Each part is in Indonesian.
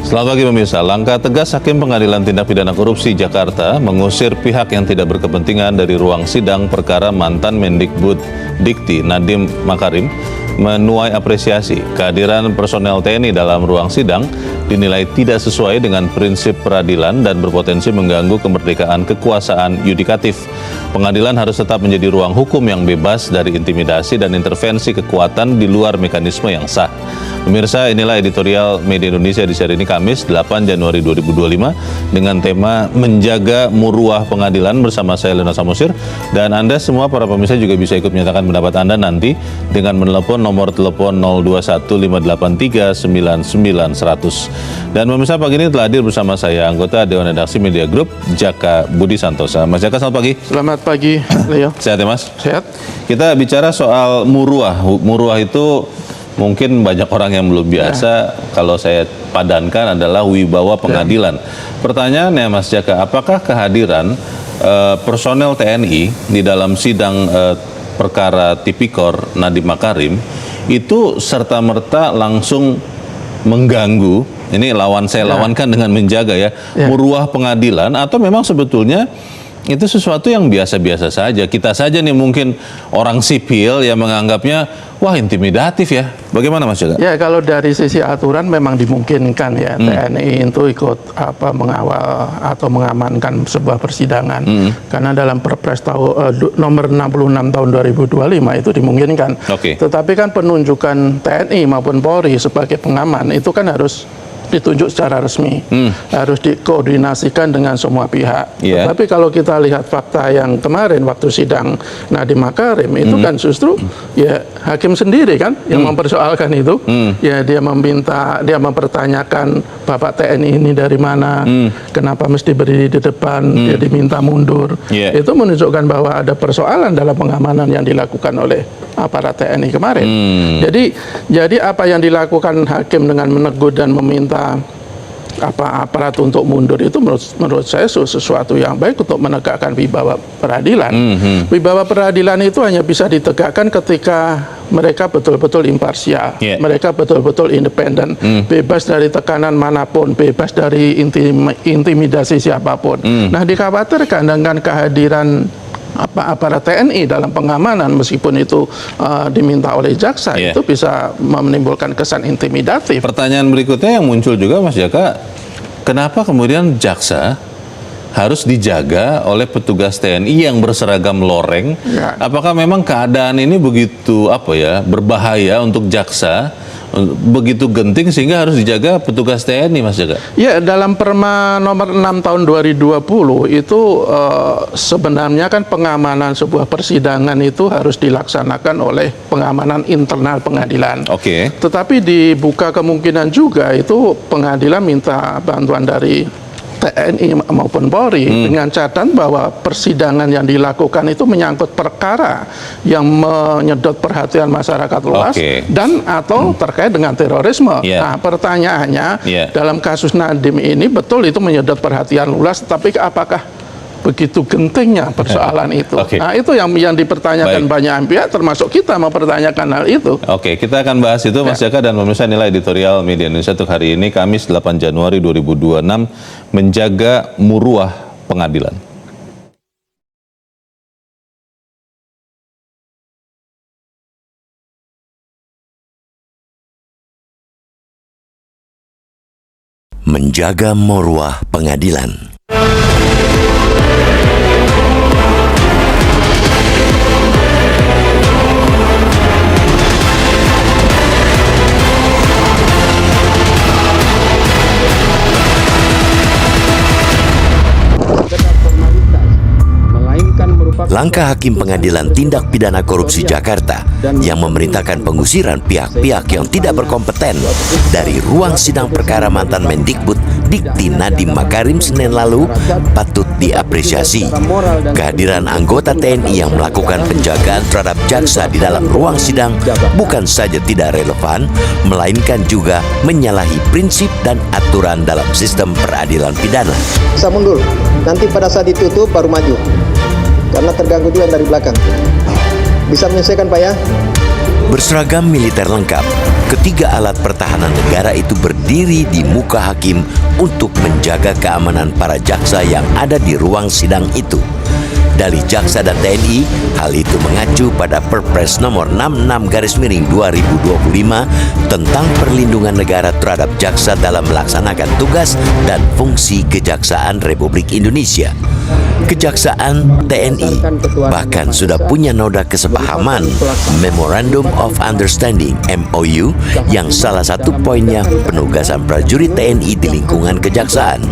Selamat pagi pemirsa. Langkah tegas Hakim Pengadilan Tindak Pidana Korupsi Jakarta mengusir pihak yang tidak berkepentingan dari ruang sidang perkara mantan Mendikbud Dikti Nadiem Makarim menuai apresiasi. Kehadiran personel TNI dalam ruang sidang dinilai tidak sesuai dengan prinsip peradilan dan berpotensi mengganggu kemerdekaan kekuasaan yudikatif. Pengadilan harus tetap menjadi ruang hukum yang bebas dari intimidasi dan intervensi kekuatan di luar mekanisme yang sah. Pemirsa, inilah editorial Media Indonesia di seri ini Kamis 8 Januari 2025 dengan tema Menjaga Muruah Pengadilan bersama saya Lena Samosir, dan Anda semua para pemirsa juga bisa ikut menyatakan pendapat Anda nanti dengan menelepon nomor telepon 0215839900. Dan pemirsa, pagi ini telah hadir bersama saya anggota Dewan Redaksi Media Group Jaka Budi Santosa. Mas Jaka, selamat pagi. Selamat pagi, Leo. Sehat ya Mas? Sehat. Kita bicara soal muruah. Muruah itu mungkin banyak orang yang belum biasa, kalau saya padankan adalah wibawa pengadilan. Pertanyaannya Mas Jaka, apakah kehadiran personel TNI di dalam sidang perkara Tipikor Nadiem Makarim itu serta-merta langsung mengganggu, ini saya lawankan dengan menjaga muruah pengadilan, atau memang sebetulnya itu sesuatu yang biasa-biasa saja? Kita saja nih mungkin orang sipil yang menganggapnya wah intimidatif ya. Bagaimana Mas Jaka? Ya, kalau dari sisi aturan memang dimungkinkan ya TNI itu ikut mengawal atau mengamankan sebuah persidangan. Karena dalam Perpres nomor 66 tahun 2025 itu dimungkinkan. Tetapi kan penunjukan TNI maupun Polri sebagai pengaman itu kan harus ditunjuk secara resmi, harus dikoordinasikan dengan semua pihak. Tapi kalau kita lihat fakta yang kemarin waktu sidang Nadiem Makarim itu kan justru ya hakim sendiri kan yang mempersoalkan itu. Ya dia mempertanyakan Bapak TNI ini dari mana, kenapa mesti berdiri di depan, dia diminta mundur. Itu menunjukkan bahwa ada persoalan dalam pengamanan yang dilakukan oleh aparat TNI kemarin. Jadi apa yang dilakukan hakim dengan menegur dan meminta aparat untuk mundur itu menurut saya sesuatu yang baik untuk menegakkan wibawa peradilan. Wibawa peradilan itu hanya bisa ditegakkan ketika mereka betul-betul imparsial, mereka betul-betul independen, bebas dari tekanan manapun, bebas dari intimidasi siapapun. Nah, dikhawatirkan dengan kehadiran aparat TNI dalam pengamanan, meskipun itu diminta oleh jaksa, itu bisa menimbulkan kesan intimidatif. Pertanyaan berikutnya yang muncul juga Mas Jaka, kenapa kemudian jaksa harus dijaga oleh petugas TNI yang berseragam loreng? Apakah memang keadaan ini begitu berbahaya untuk jaksa, begitu genting sehingga harus dijaga petugas TNI, Mas Jaka? Ya, dalam Perma nomor 6 tahun 2020 itu sebenarnya kan pengamanan sebuah persidangan itu harus dilaksanakan oleh pengamanan internal pengadilan. Tetapi dibuka kemungkinan juga itu pengadilan minta bantuan dari TNI maupun Polri dengan catatan bahwa persidangan yang dilakukan itu menyangkut perkara yang menyedot perhatian masyarakat luas dan atau terkait dengan terorisme. Nah, pertanyaannya dalam kasus Nadiem ini betul itu menyedot perhatian luas, tapi apakah begitu gentingnya persoalan itu? Nah, itu yang dipertanyakan banyak pihak, termasuk kita mempertanyakan hal itu. Kita akan bahas itu Mas Jaka, dan pemirsa, inilah editorial Media Indonesia untuk hari ini Kamis 8 Januari 2026, Menjaga Muruah Pengadilan. Menjaga Muruah Pengadilan. Langkah Hakim Pengadilan Tindak Pidana Korupsi Jakarta yang memerintahkan pengusiran pihak-pihak yang tidak berkompeten dari ruang sidang perkara mantan Mendikbud Dikti Nadiem Makarim Senin lalu patut diapresiasi. Kehadiran anggota TNI yang melakukan penjagaan terhadap jaksa di dalam ruang sidang bukan saja tidak relevan, melainkan juga menyalahi prinsip dan aturan dalam sistem peradilan pidana. Bisa mundur, nanti pada saat ditutup baru maju. Karena terganggu juga dari belakang. Bisa menyelesaikan Pak ya? Berseragam militer lengkap, Ketiga alat pertahanan negara itu berdiri di muka hakim untuk menjaga keamanan para jaksa yang ada di ruang sidang itu. Dalih jaksa dan TNI, hal itu mengacu pada Perpres nomor 66/2025 tentang perlindungan negara terhadap jaksa dalam melaksanakan tugas dan fungsi Kejaksaan Republik Indonesia. Kejaksaan, TNI bahkan sudah punya noda kesepahaman Memorandum of Understanding (MOU) yang salah satu poinnya penugasan prajurit TNI di lingkungan kejaksaan.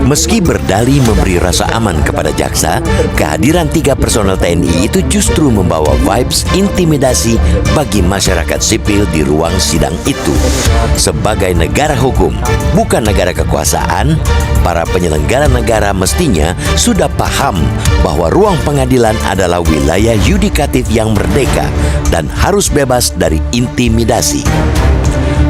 Meski berdalih memberi rasa aman kepada jaksa, kehadiran 3 personel TNI itu justru membawa vibes intimidasi bagi masyarakat sipil di ruang sidang itu. Sebagai negara hukum, bukan negara kekuasaan, para penyelenggara negara mestinya sudah paham bahwa ruang pengadilan adalah wilayah yudikatif yang merdeka dan harus bebas dari intimidasi.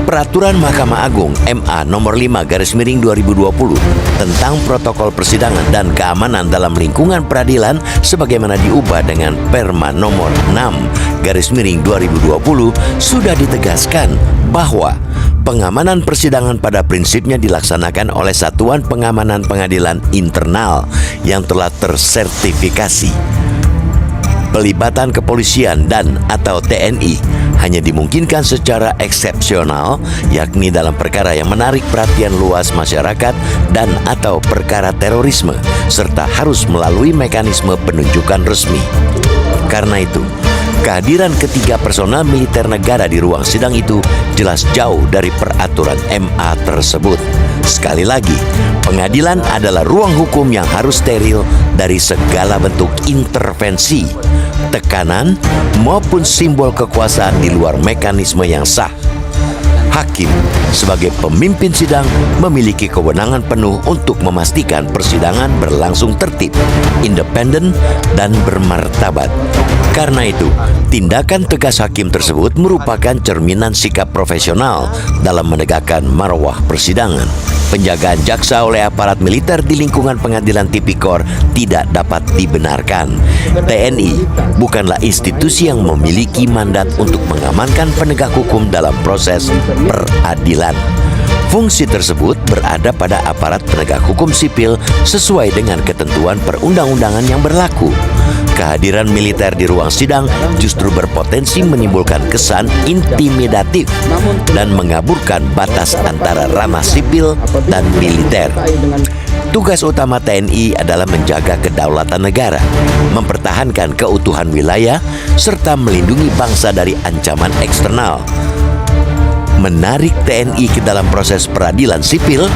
Peraturan Mahkamah Agung MA nomor 5/2020 tentang protokol persidangan dan keamanan dalam lingkungan peradilan sebagaimana diubah dengan Perma nomor 6/2020 sudah ditegaskan bahwa pengamanan persidangan pada prinsipnya dilaksanakan oleh Satuan Pengamanan Pengadilan Internal yang telah tersertifikasi. Pelibatan kepolisian dan atau TNI hanya dimungkinkan secara eksepsional, yakni dalam perkara yang menarik perhatian luas masyarakat dan atau perkara terorisme, serta harus melalui mekanisme penunjukan resmi. Karena itu, kehadiran ketiga personal militer negara di ruang sidang itu jelas jauh dari peraturan MA tersebut. Sekali lagi, pengadilan adalah ruang hukum yang harus steril dari segala bentuk intervensi, tekanan, maupun simbol kekuasaan di luar mekanisme yang sah. Hakim sebagai pemimpin sidang memiliki kewenangan penuh untuk memastikan persidangan berlangsung tertib, independen, dan bermartabat. Karena itu, tindakan tegas hakim tersebut merupakan cerminan sikap profesional dalam menegakkan marwah persidangan. Penjagaan jaksa oleh aparat militer di lingkungan pengadilan tipikor tidak dapat dibenarkan. TNI bukanlah institusi yang memiliki mandat untuk mengamankan penegak hukum dalam proses peradilan. Fungsi tersebut berada pada aparat penegak hukum sipil sesuai dengan ketentuan perundang-undangan yang berlaku. Kehadiran militer di ruang sidang justru berpotensi menimbulkan kesan intimidatif dan mengaburkan batas antara ranah sipil dan militer. Tugas utama TNI adalah menjaga kedaulatan negara, mempertahankan keutuhan wilayah, serta melindungi bangsa dari ancaman eksternal. Menarik TNI ke dalam proses peradilan sipil,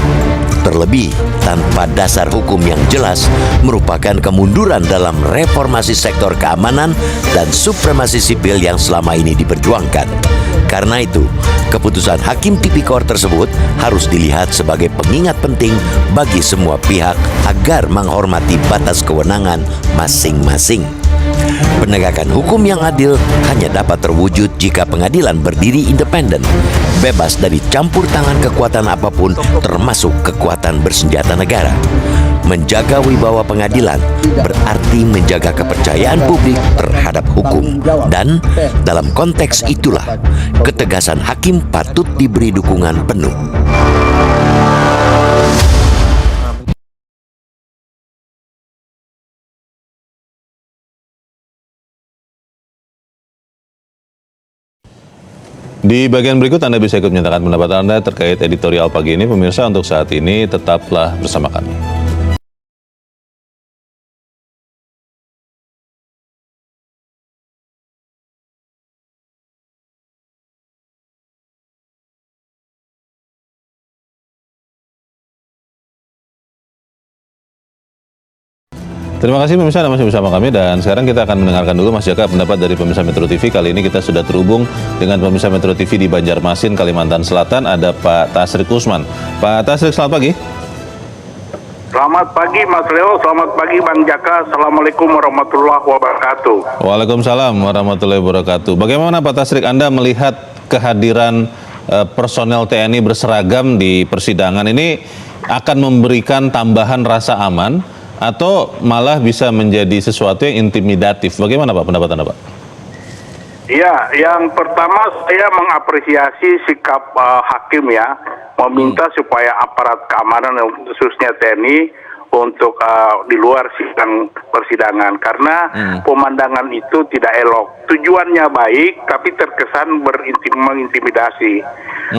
terlebih tanpa dasar hukum yang jelas, merupakan kemunduran dalam reformasi sektor keamanan dan supremasi sipil yang selama ini diperjuangkan. Karena itu, keputusan hakim tipikor tersebut harus dilihat sebagai pengingat penting bagi semua pihak agar menghormati batas kewenangan masing-masing. Penegakan hukum yang adil hanya dapat terwujud jika pengadilan berdiri independen, bebas dari campur tangan kekuatan apapun, termasuk kekuatan bersenjata negara. Menjaga wibawa pengadilan berarti menjaga kepercayaan publik terhadap hukum. Dan dalam konteks itulah, ketegasan hakim patut diberi dukungan penuh. Di bagian berikut Anda bisa ikut menyatakan pendapat Anda terkait editorial pagi ini. Pemirsa, untuk saat ini tetaplah bersama kami. Terima kasih pemirsa, Anda masih bersama kami, dan sekarang kita akan mendengarkan dulu Mas Jaka pendapat dari pemirsa Metro TV. Kali ini kita sudah terhubung dengan pemirsa Metro TV di Banjarmasin, Kalimantan Selatan. Ada Pak Tasrik Usman. Pak Tasrik, selamat pagi. Selamat pagi Mas Leo, selamat pagi Bang Jaka. Assalamualaikum warahmatullahi wabarakatuh. Waalaikumsalam warahmatullahi wabarakatuh. Bagaimana Pak Tasrik, Anda melihat kehadiran personel TNI berseragam di persidangan ini akan memberikan tambahan rasa aman atau malah bisa menjadi sesuatu yang intimidatif? Bagaimana Pak pendapat Anda, Pak? Ya, yang pertama saya mengapresiasi sikap hakim ya, meminta supaya aparat keamanan khususnya TNI untuk di luar sidang persidangan karena pemandangan itu tidak elok. Tujuannya baik tapi terkesan mengintimidasi.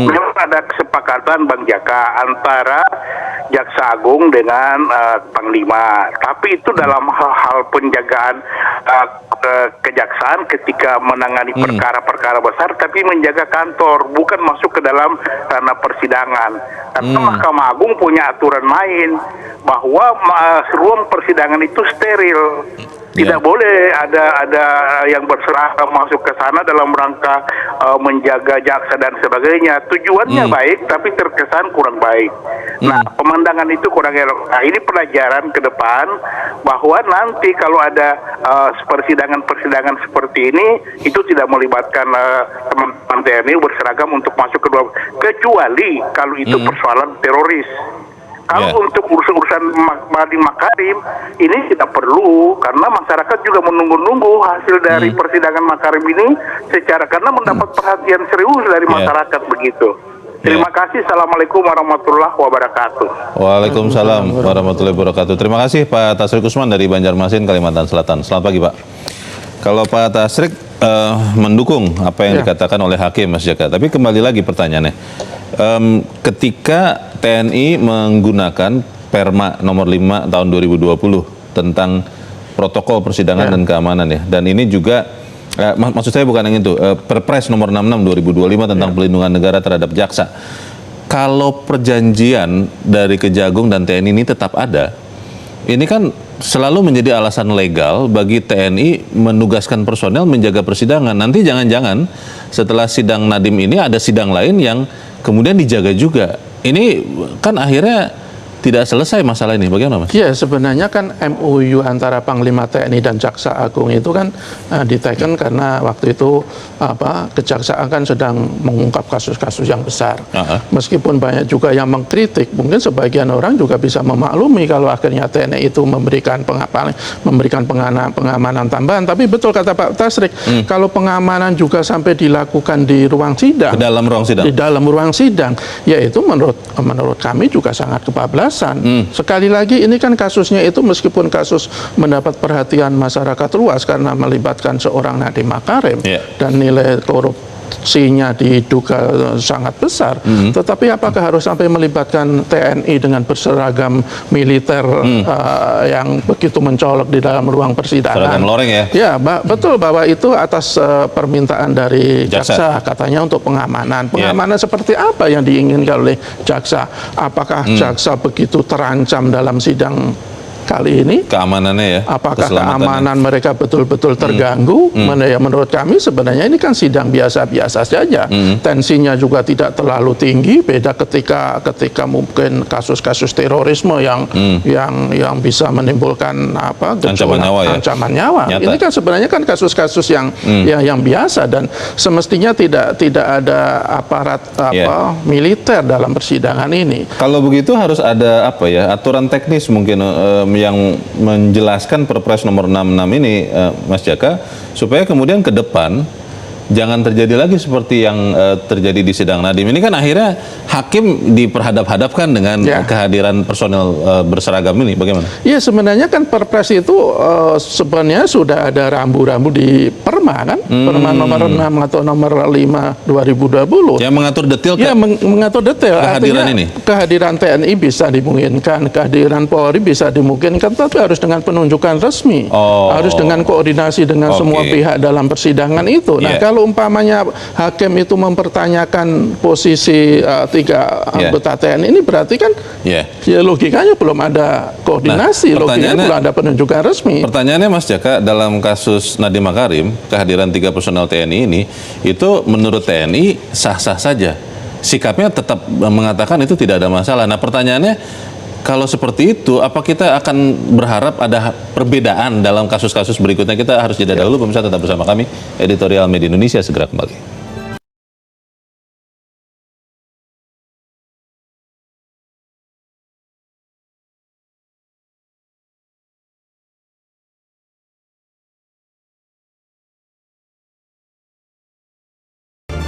Memang ada kesepakatan Bang Jaka antara Jaksa Agung dengan Panglima, tapi itu dalam hal penjagaan kejaksaan ketika menangani perkara-perkara besar, tapi menjaga kantor, bukan masuk ke dalam ranah persidangan. Karena Mahkamah Agung punya aturan main bahwa ruang persidangan itu steril. Tidak boleh ada yang berseragam masuk ke sana dalam rangka menjaga jaksa dan sebagainya. Tujuannya baik, tapi terkesan kurang baik. Nah, pemandangan itu kurang elok. Nah, ini pelajaran ke depan bahwa nanti kalau ada persidangan-persidangan seperti ini, itu tidak melibatkan teman-teman TNI berseragam untuk masuk ke dalam, kecuali kalau itu persoalan teroris. Kalau untuk urusan Nadiem Makarim ini tidak perlu karena masyarakat juga menunggu-nunggu hasil dari persidangan Makarim ini karena mendapat perhatian serius dari masyarakat begitu. Terima kasih. Assalamualaikum warahmatullahi wabarakatuh. Waalaikumsalam warahmatullahi wabarakatuh. Terima kasih Pak Tasrik Usman dari Banjarmasin, Kalimantan Selatan. Selamat pagi Pak. Kalau Pak Tasrik mendukung apa yang dikatakan oleh hakim Mas Jaka, tapi kembali lagi pertanyaannya. Ketika TNI menggunakan Perma nomor 5 tahun 2020 tentang protokol persidangan dan keamanan ya, dan ini juga maksud saya bukan yang itu, Perpres nomor 66 2025 tentang pelindungan negara terhadap jaksa. Kalau perjanjian dari Kejagung dan TNI ini tetap ada, ini kan selalu menjadi alasan legal bagi TNI menugaskan personel menjaga persidangan. Nanti jangan-jangan setelah sidang Nadiem ini ada sidang lain yang kemudian dijaga juga. Ini kan akhirnya tidak selesai masalah ini. Bagaimana Mas? Ya, sebenarnya kan MOU antara Panglima TNI dan Jaksa Agung itu kan diteken karena waktu itu Kejaksaan kan sedang mengungkap kasus-kasus yang besar. Meskipun banyak juga yang mengkritik, mungkin sebagian orang juga bisa memaklumi kalau akhirnya TNI itu memberikan pengamanan tambahan. Tapi betul kata Pak Tasrik, kalau pengamanan juga sampai dilakukan di ruang sidang, Ke dalam ruang sidang. di dalam ruang sidang, yaitu menurut kami juga sangat kebablasan. Sekali lagi ini kan kasusnya itu meskipun kasus mendapat perhatian masyarakat luas karena melibatkan seorang Nadiem Makarim dan nilai korupsinya diduga sangat besar, tetapi apakah harus sampai melibatkan TNI dengan berseragam militer yang begitu mencolok di dalam ruang persidangan? Seragam loreng ya? Ya, betul bahwa itu atas permintaan dari jaksa katanya untuk pengamanan. Pengamanan seperti apa yang diinginkan oleh jaksa? Apakah jaksa begitu terancam dalam sidang kali ini? Keamanannya ya? Apakah keamanan mereka betul-betul terganggu? Menurut kami sebenarnya ini kan sidang biasa-biasa saja. Tensinya juga tidak terlalu tinggi. Beda ketika mungkin kasus-kasus terorisme yang bisa menimbulkan ancaman nyawa. Ini kan sebenarnya kan kasus-kasus yang biasa dan semestinya tidak ada aparat militer dalam persidangan ini. Kalau begitu harus ada aturan teknis mungkin yang menjelaskan Perpres nomor 66 ini, Mas Jaka, supaya kemudian ke depan jangan terjadi lagi seperti yang terjadi di sidang Nadiem. Ini kan akhirnya hakim diperhadap-hadapkan dengan kehadiran personel berseragam ini. Bagaimana? Iya, sebenarnya kan Perpres itu sebenarnya sudah ada rambu-rambu di Perma kan? Perma nomor 6 atau nomor 5 2020. Yang mengatur detail mengatur detail. Kehadiran ini. Kehadiran TNI bisa dimungkinkan, kehadiran Polri bisa dimungkinkan, tapi harus dengan penunjukan resmi. Harus dengan koordinasi dengan semua pihak dalam persidangan itu. Nah, kalau umpamanya hakim itu mempertanyakan posisi 3 anggota TNI ini berarti kan ya logikanya belum ada koordinasi, logikanya belum ada penunjukan resmi. Pertanyaannya Mas Jaka, dalam kasus Nadiem Makarim, kehadiran 3 personel TNI ini, itu menurut TNI sah-sah saja. Sikapnya tetap mengatakan itu tidak ada masalah. Nah, pertanyaannya, kalau seperti itu, apa kita akan berharap ada perbedaan dalam kasus-kasus berikutnya? Kita harus jeda dahulu, pemirsa tetap bersama kami. Editorial Media Indonesia segera kembali.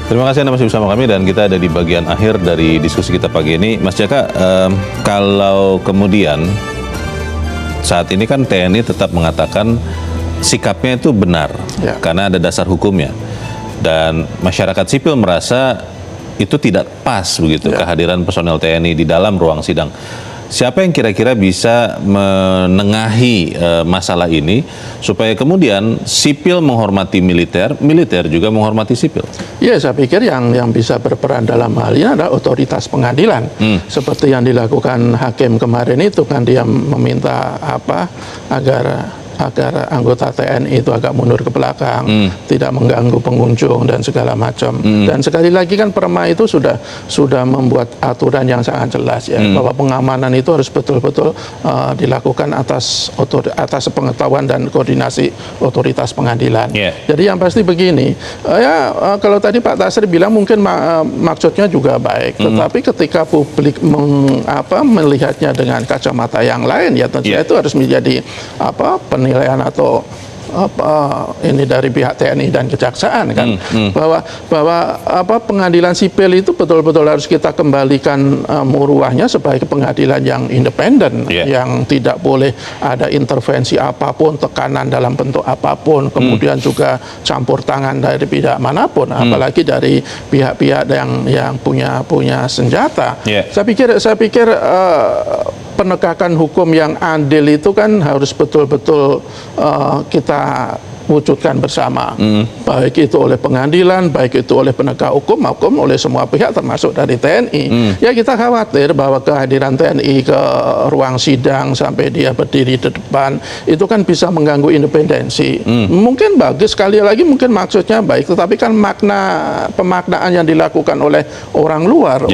Terima kasih Anda masih bersama kami dan kita ada di bagian akhir dari diskusi kita pagi ini. Mas Jaka, kalau kemudian saat ini kan TNI tetap mengatakan sikapnya itu benar karena ada dasar hukumnya, dan masyarakat sipil merasa itu tidak pas begitu kehadiran personel TNI di dalam ruang sidang. Siapa yang kira-kira bisa menengahi masalah ini supaya kemudian sipil menghormati militer, militer juga menghormati sipil? Ya, saya pikir yang bisa berperan dalam hal ini adalah otoritas pengadilan. Seperti yang dilakukan hakim kemarin itu kan, dia meminta agar anggota TNI itu agak mundur ke belakang, tidak mengganggu pengunjung dan segala macam. Dan sekali lagi kan Perma itu sudah membuat aturan yang sangat jelas ya, bahwa pengamanan itu harus betul-betul dilakukan atas pengetahuan dan koordinasi otoritas pengadilan. Jadi yang pasti begini, kalau tadi Pak Tasri bilang mungkin maksudnya juga baik, tetapi ketika publik melihatnya dengan kacamata yang lain, ya tentunya itu harus menjadi penilaian atau ini dari pihak TNI dan Kejaksaan kan, bahwa pengadilan sipil itu betul-betul harus kita kembalikan muruahnya sebagai pengadilan yang independen, yang tidak boleh ada intervensi apapun, tekanan dalam bentuk apapun, kemudian juga campur tangan dari pihak manapun, apalagi dari pihak-pihak yang punya senjata. Saya pikir penegakan hukum yang adil itu kan harus betul-betul kita wujudkan bersama, baik itu oleh pengadilan, baik itu oleh penegak hukum maupun oleh semua pihak termasuk dari TNI. Ya, kita khawatir bahwa kehadiran TNI ke ruang sidang sampai dia berdiri di depan itu kan bisa mengganggu independensi. Mungkin bagus, sekali lagi mungkin maksudnya baik, tetapi kan pemaknaan yang dilakukan oleh orang luar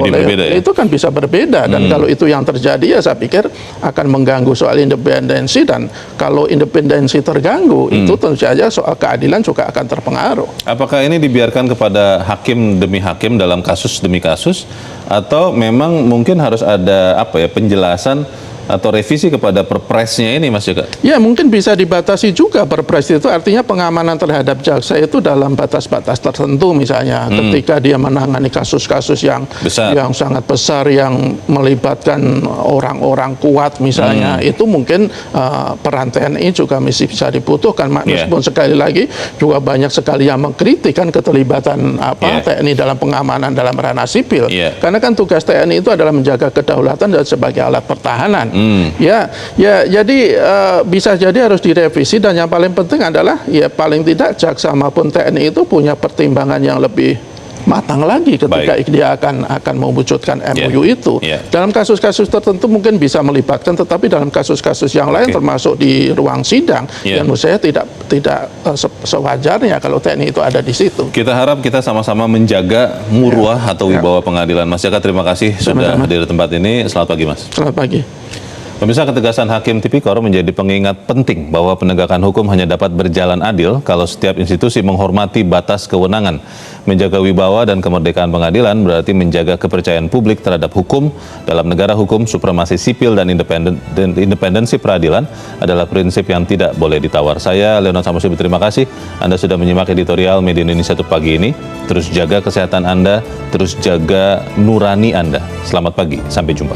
itu kan bisa berbeda, dan kalau itu yang terjadi ya saya pikir akan mengganggu soal independensi, dan kalau independensi terganggu itu tentu saja soal keadilan juga akan terpengaruh. Apakah ini dibiarkan kepada hakim demi hakim dalam kasus demi kasus, atau memang mungkin harus ada penjelasan atau revisi kepada perpresnya ini, Mas Jaka? Ya, mungkin bisa dibatasi juga perpres itu, artinya pengamanan terhadap jaksa itu dalam batas-batas tertentu, misalnya ketika dia menangani kasus-kasus yang sangat besar yang melibatkan orang-orang kuat misalnya, itu mungkin peran TNI juga masih bisa dibutuhkan, meskipun sekali lagi juga banyak sekali yang mengkritik kan keterlibatan TNI dalam pengamanan dalam ranah sipil, karena kan tugas TNI itu adalah menjaga kedaulatan dan sebagai alat pertahanan. Jadi bisa jadi harus direvisi, dan yang paling penting adalah ya paling tidak jaksa maupun TNI itu punya pertimbangan yang lebih matang lagi ketika dia akan mewujudkan MOU itu. Dalam kasus-kasus tertentu mungkin bisa melibatkan, tetapi dalam kasus-kasus yang lain termasuk di ruang sidang, yang menurut saya tidak sewajarnya kalau TNI itu ada di situ. Kita harap kita sama-sama menjaga muruah atau wibawa pengadilan. Mas Jaka, terima kasih sudah hadir di tempat ini. Selamat pagi, Mas. Selamat pagi. Pemirsa, ketegasan Hakim Tipikor menjadi pengingat penting bahwa penegakan hukum hanya dapat berjalan adil kalau setiap institusi menghormati batas kewenangan. Menjaga wibawa dan kemerdekaan pengadilan berarti menjaga kepercayaan publik terhadap hukum. Dalam negara hukum, supremasi sipil dan independensi peradilan adalah prinsip yang tidak boleh ditawar. Saya, Leonard Samosir, terima kasih Anda sudah menyimak editorial Media Indonesia pagi ini. Terus jaga kesehatan Anda, terus jaga nurani Anda. Selamat pagi, sampai jumpa.